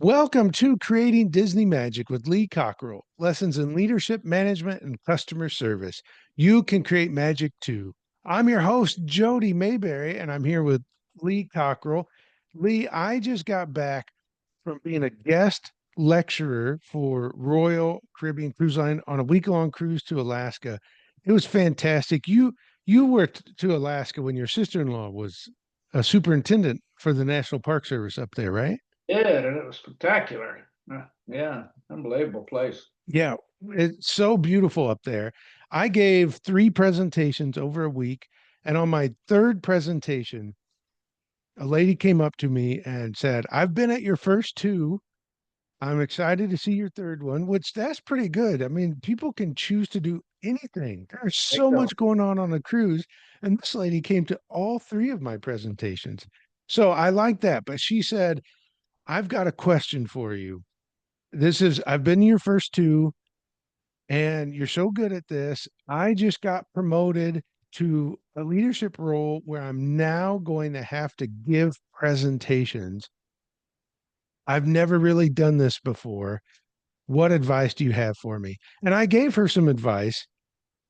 Welcome to Creating Disney Magic with Lee Cockerell. Lessons in leadership, management, and customer service. You can create magic too. I'm your host, Jody Mayberry, and I'm here with Lee Cockerell. Lee, I just got back from being a guest lecturer for Royal Caribbean Cruise Line on a week-long cruise to Alaska. It was fantastic. You were to Alaska when your sister-in-law was a superintendent for the National Park Service up there, right? Did, and it was spectacular. Yeah, unbelievable place. Yeah, it's so beautiful up there. I gave three presentations over a week, and on my third presentation, a lady came up to me and said, "I've been at your first two. I'm excited to see your third one," which that's pretty good. I mean, people can choose to do anything. There's Big so deal. much going on a cruise, and this lady came to all three of my presentations. So I like that, but she said, "I've got a question for you. I've been to your first two. And you're so good at this. I just got promoted to a leadership role where I'm now going to have to give presentations. I've never really done this before. What advice do you have for me?" And I gave her some advice,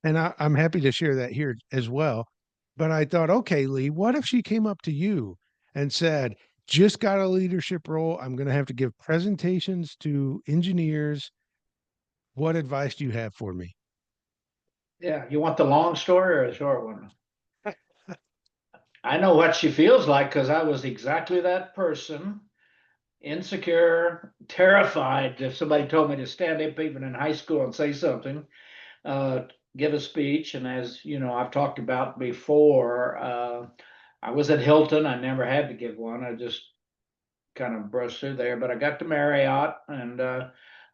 and I'm happy to share that here as well. But I thought, okay, Lee, what if she came up to you and said, "Just got a leadership role. I'm going to have to give presentations to engineers. What advice do you have for me?" Yeah, you want the long story or a short one? I know what she feels like because I was exactly that person, insecure, terrified. If somebody told me to stand up even in high school and say something, uh, give a speech, and as you know, I've talked about before, I was at Hilton. I never had to give one. I just kind of brushed through there, but I got to Marriott, and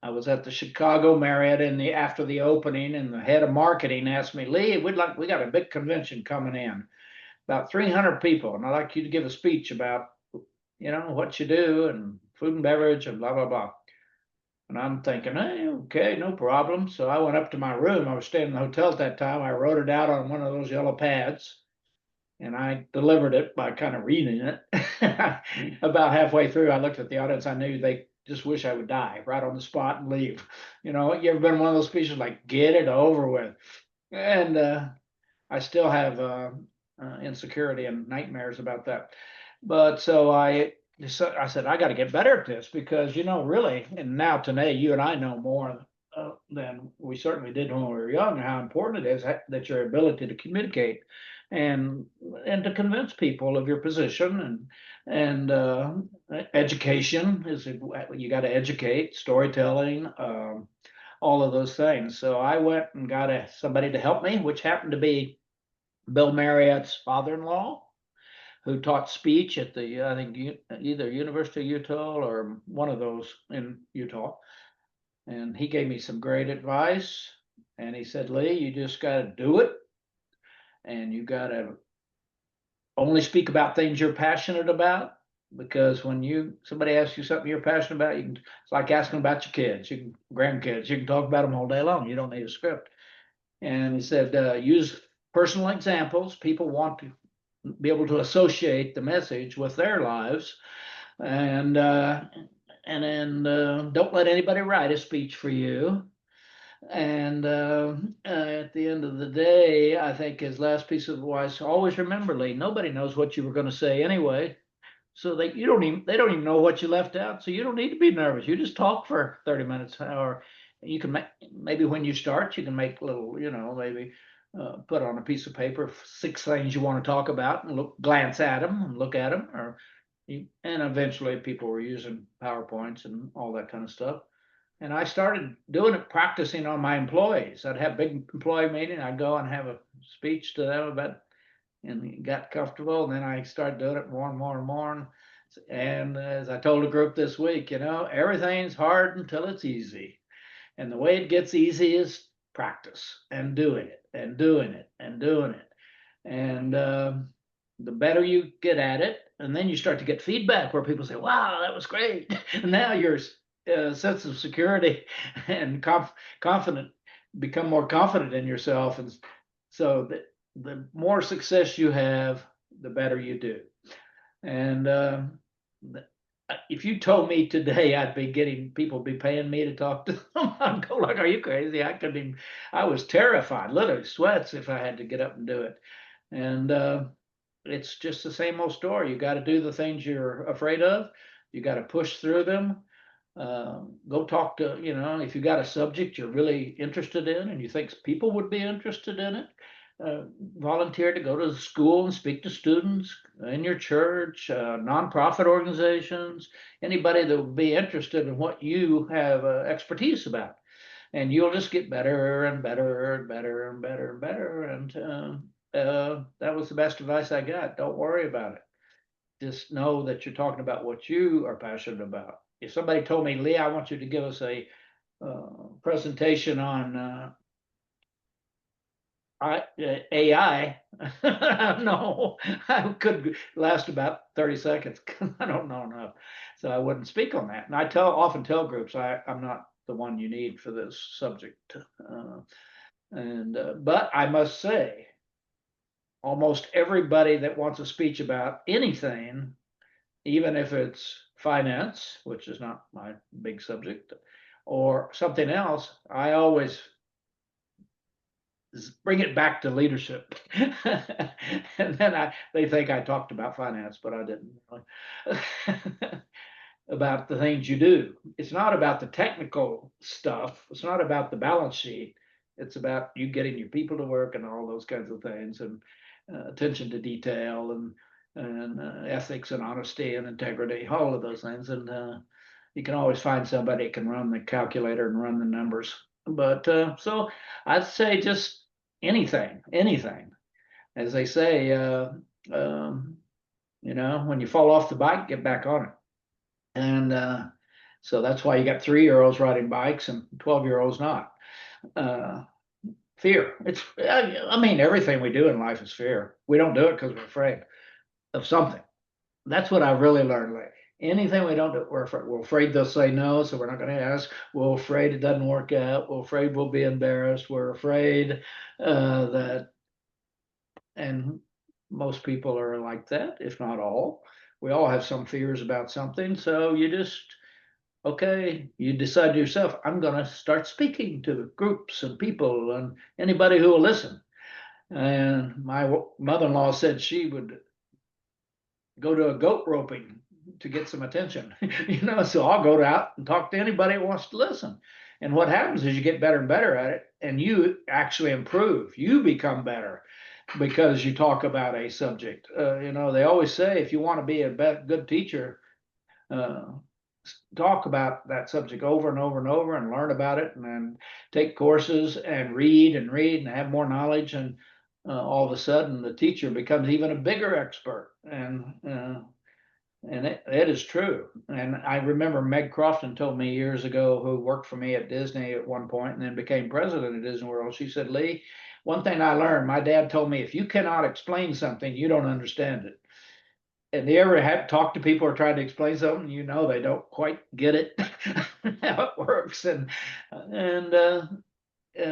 I was at the Chicago Marriott in the after the opening, and the head of marketing asked me, Lee, we got a big convention coming in, about 300 people, and I'd like you to give a speech about what you do and food and beverage and blah blah blah. And I'm thinking, hey, okay, no problem. So I went up to my room. I was staying in the hotel at that time. I wrote it out on one of those yellow pads and I delivered it by kind of reading it. About halfway through, I looked at the audience. I knew they just wish I would die right on the spot and leave. You ever been one of those speeches like "get it over with"? And I still have insecurity and nightmares about that. But I said I got to get better at this because really, and now today you and I know more than we certainly did when we were young how important it is that your ability to communicate and and to convince people of your position and education is you got to educate storytelling. All of those things. So I went and got somebody to help me, which happened to be Bill Marriott's father-in-law, who taught speech at the I think either University of Utah or one of those in Utah. And he gave me some great advice. And he said, Lee, you just got to do it, and you got to only speak about things you're passionate about. Because when somebody asks you something you're passionate about, it's like asking about your kids, grandkids. You can talk about them all day long. You don't need a script. And he said, use personal examples. People want to be able to associate the message with their lives, and then don't let anybody write a speech for you. And at the end of the day, I think his last piece of advice: always remember, Lee, nobody knows what you were going to say anyway. So they don't even know what you left out. So you don't need to be nervous. You just talk for 30 minutes, or you can maybe when you start, you can make little, maybe put on a piece of paper six things you want to talk about and glance at them and look at them, and eventually people were using PowerPoints and all that kind of stuff. And I started doing it, practicing on my employees. I'd have big employee meeting. I'd go and have a speech to them about and got comfortable. And then I started doing it more and more and more. And as I told a group this week, everything's hard until it's easy. And the way it gets easy is practice and doing it and doing it and doing it. And the better you get at it, and then you start to get feedback where people say, wow, that was great. And now your sense of security and confident become more confident in yourself. And so the more success you have, the better you do. And if you told me today I'd be getting people be paying me to talk to them, I'd go like, "Are you crazy?" I couldn't even. I was terrified, literally sweats if I had to get up and do it. And it's just the same old story. You got to do the things you're afraid of. You got to push through them. Go talk to, if you got a subject you're really interested in and you think people would be interested in it, uh, volunteer to go to the school and speak to students in your church, nonprofit organizations, anybody that would be interested in what you have expertise about. And you'll just get better and better and better and better and better. And that was the best advice I got. Don't worry about it. Just know that you're talking about what you are passionate about. If somebody told me, Lee, I want you to give us a presentation on AI, no, I could last about 30 seconds. I don't know enough. So I wouldn't speak on that. And I often tell groups, I'm not the one you need for this subject. But I must say, almost everybody that wants a speech about anything, even if it's finance, which is not my big subject, or something else, I always bring it back to leadership. And then they think I talked about finance, but I didn't really. About the things you do. It's not about the technical stuff. It's not about the balance sheet. It's about you getting your people to work and all those kinds of things, and attention to detail, and ethics and honesty and integrity, all of those things. And you can always find somebody that can run the calculator and run the numbers. But so I'd say just anything. As they say, um, when you fall off the bike, get back on it. And so that's why you got 3-year-olds riding bikes and 12-year-olds not. Uh, Fear. I mean, everything we do in life is fear. We don't do it because we're afraid of something. That's what I really learned. Like anything we don't do, we're afraid they'll say no, so we're not going to ask. We're afraid it doesn't work out. We're afraid we'll be embarrassed. We're afraid that, and most people are like that, if not all. We all have some fears about something. So you just okay, you decide to yourself, I'm going to start speaking to groups and people and anybody who will listen. And my mother-in-law said she would go to a goat roping to get some attention, so I'll go out and talk to anybody who wants to listen. And what happens is you get better and better at it, and you actually improve. You become better because you talk about a subject. They always say if you want to be a good teacher, uh, talk about that subject over and over and over and learn about it, and then take courses and read and have more knowledge, and all of a sudden the teacher becomes even a bigger expert. And it is true. And I remember Meg Crofton told me years ago, who worked for me at Disney at one point and then became president of Disney World. She said, Lee, one thing I learned, my dad told me, if you cannot explain something, you don't understand it. And you ever have talked to people who are trying to explain something, they don't quite get it, how it works. And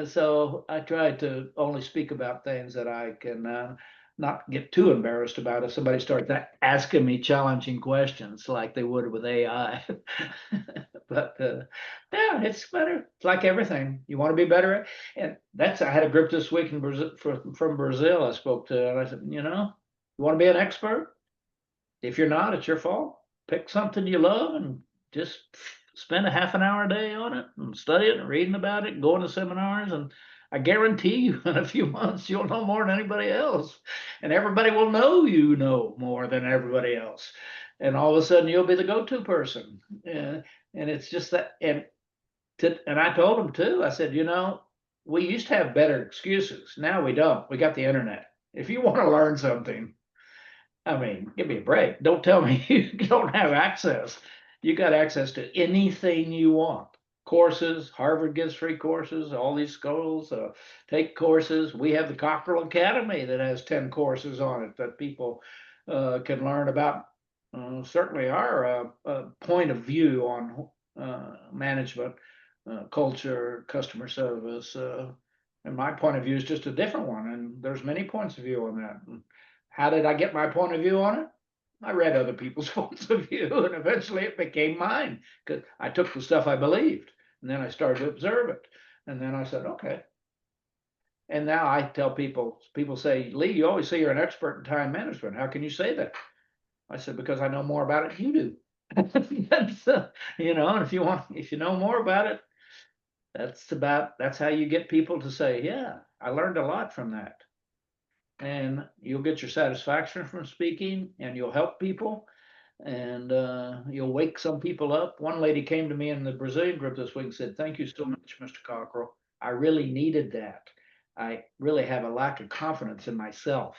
so I try to only speak about things that I can not get too embarrassed about if somebody starts asking me challenging questions like they would with AI. But yeah, it's better. It's like everything. You want to be better. And I had a group this week in Brazil, from Brazil I spoke to, and I said, you want to be an expert? If you're not, it's your fault. Pick something you love and just spend a half an hour a day on it and study it and reading about it and going to seminars. And I guarantee you, in a few months, you'll know more than anybody else. And everybody will know you know more than everybody else. And all of a sudden, you'll be the go to person. And it's just that. And I told them too, I said, we used to have better excuses. Now we don't. We got the internet. If you want to learn something, I mean, give me a break. Don't tell me you don't have access. You got access to anything you want. Courses, Harvard gives free courses, all these schools take courses. We have the Cockerell Academy that has 10 courses on it that people can learn about. Certainly our point of view on management, culture, customer service. And my point of view is just a different one. And there's many points of view on that. How did I get my point of view on it? I read other people's points of view, and eventually it became mine because I took the stuff I believed, and then I started to observe it, and then I said, okay. And now I tell people say, Lee, you always say you're an expert in time management. How can you say that? I said, because I know more about it than you do. That's, and if you know more about it, that's how you get people to say, yeah, I learned a lot from that. And you'll get your satisfaction from speaking, and you'll help people, and you'll wake some people up. One lady came to me in the Brazilian group this week and said, thank you so much, Mr. Cockerell. I really needed that. I really have a lack of confidence in myself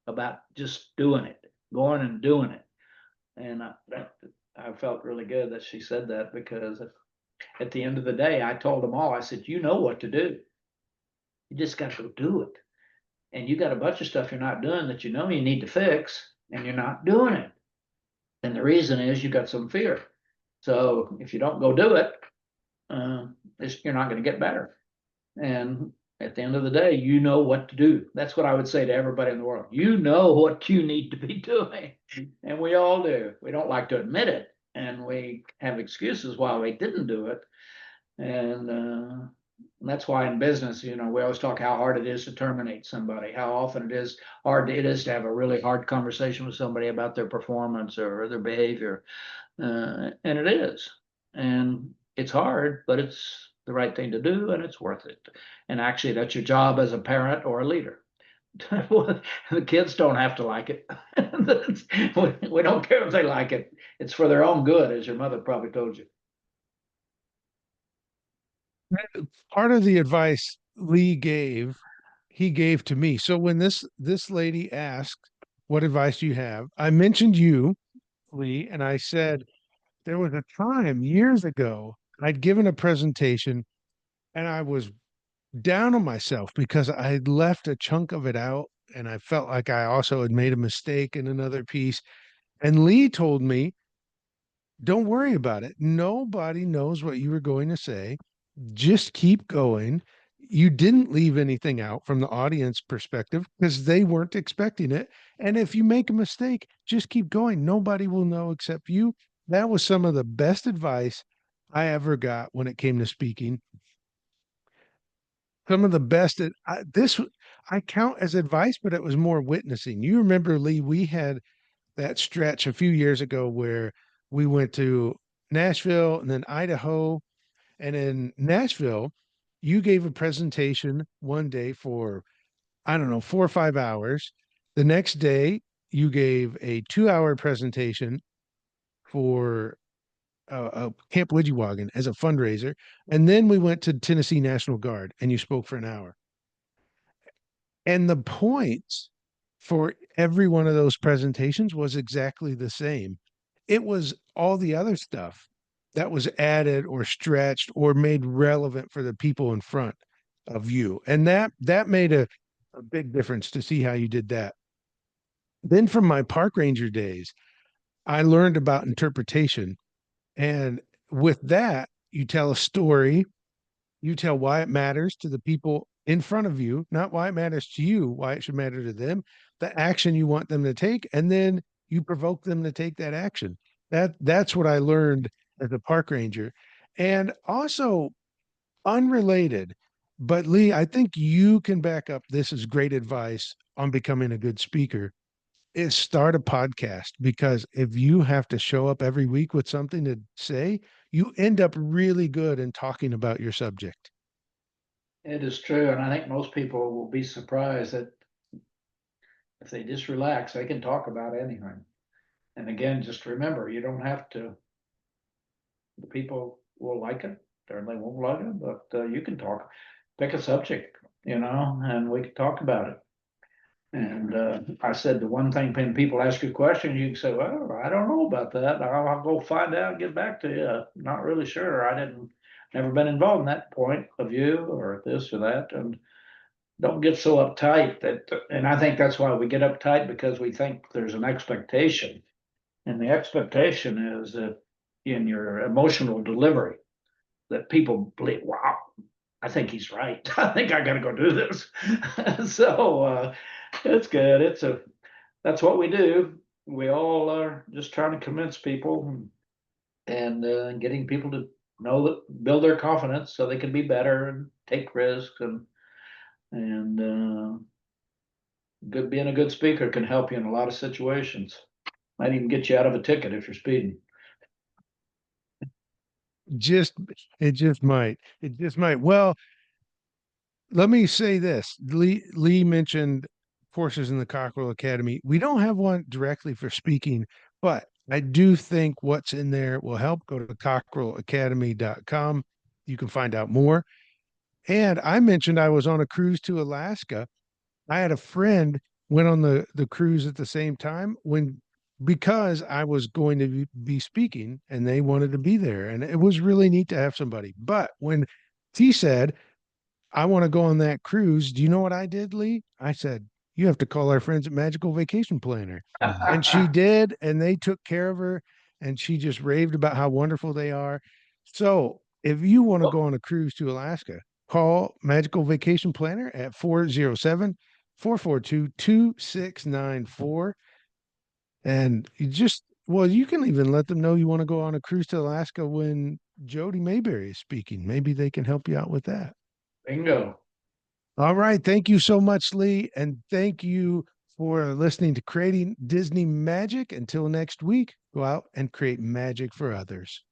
about just doing it, going and doing it. And I felt really good that she said that, because at the end of the day, I told them all, I said, you know what to do. You just got to go do it. And you got a bunch of stuff you're not doing that you know you need to fix, and you're not doing it. And the reason is you got some fear. So if you don't go do it, you're not going to get better. And at the end of the day, you know what to do. That's what I would say to everybody in the world. You know what you need to be doing. And we all do. We don't like to admit it. And we have excuses why we didn't do it. And that's why in business, we always talk how hard it is to terminate somebody, how often it is to have a really hard conversation with somebody about their performance or their behavior. And it is. And it's hard, but it's the right thing to do, and it's worth it. And actually, that's your job as a parent or a leader. The kids don't have to like it. We don't care if they like it. It's for their own good, as your mother probably told you. Part of the advice he gave to me. So when this lady asked, "What advice do you have?" I mentioned you, Lee, and I said there was a time years ago I'd given a presentation and I was down on myself because I had left a chunk of it out, and I felt like I also had made a mistake in another piece. And Lee told me, "Don't worry about it. Nobody knows what you were going to say. Just keep going. You didn't leave anything out from the audience perspective because they weren't expecting it. And if you make a mistake, just keep going. Nobody will know except you." That was some of the best advice I ever got when it came to speaking. Some of the best I count as advice, but it was more witnessing. You remember, Lee, we had that stretch a few years ago where we went to Nashville and then Idaho. And in Nashville, you gave a presentation one day for, I don't know, 4 or 5 hours. The next day, you gave a 2 hour presentation for Camp Widgewagon as a fundraiser. And then we went to Tennessee National Guard and you spoke for an hour. And the points for every one of those presentations was exactly the same. It was all the other stuff that was added or stretched or made relevant for the people in front of you. And that made a big difference to see how you did that. Then from my park ranger days, I learned about interpretation. And with that, you tell a story, you tell why it matters to the people in front of you, not why it matters to you, why it should matter to them, the action you want them to take, and then you provoke them to take that action. That's what I learned as a park ranger. And also unrelated, but Lee, I think you can back up this is great advice on becoming a good speaker is start a podcast because if you have to show up every week with something to say, you end up really good in talking about your subject. It is true, and I think most people will be surprised that if they just relax, they can talk about anything. And again, just remember, you don't have to. The people will like it, or they won't like it, but you can talk. Pick a subject, and we can talk about it. And I said the one thing when people ask you questions, you can say, "Well, I don't know about that. I'll go find out and get back to you. Not really sure. I didn't, never been involved in that point of view or this or that." And don't get so uptight and I think that's why we get uptight because we think there's an expectation. And the expectation is that in your emotional delivery, that people believe, wow, I think he's right. I think I got to go do this. So it's good. That's what we do. we all are just trying to convince people and getting people to know that build their confidence so they can be better and take risks and good being a good speaker can help you in a lot of situations. Might even get you out of a ticket if you're speeding. Just it just might. It just might. Well, let me say this. Lee mentioned courses in the Cockerell Academy. We don't have one directly for speaking, but I do think what's in there will help. Go to cockerellacademy.com. You can find out more. And I mentioned I was on a cruise to Alaska. I had a friend went on the cruise at the same time when because I was going to be speaking and they wanted to be there. And it was really neat to have somebody. But when he said, I want to go on that cruise. Do you know what I did, Lee? I said, you have to call our friends at Magical Vacation Planner. And she did, and they took care of her, and she just raved about how wonderful they are. So if you want to go on a cruise to Alaska, call Magical Vacation Planner at 407-442-2694. And you just, well, you can even let them know you want to go on a cruise to Alaska when Jody Mayberry is speaking. Maybe they can help you out with that. Bingo. All right. Thank you so much, Lee. And thank you for listening to Creating Disney Magic. Until next week, go out and create magic for others.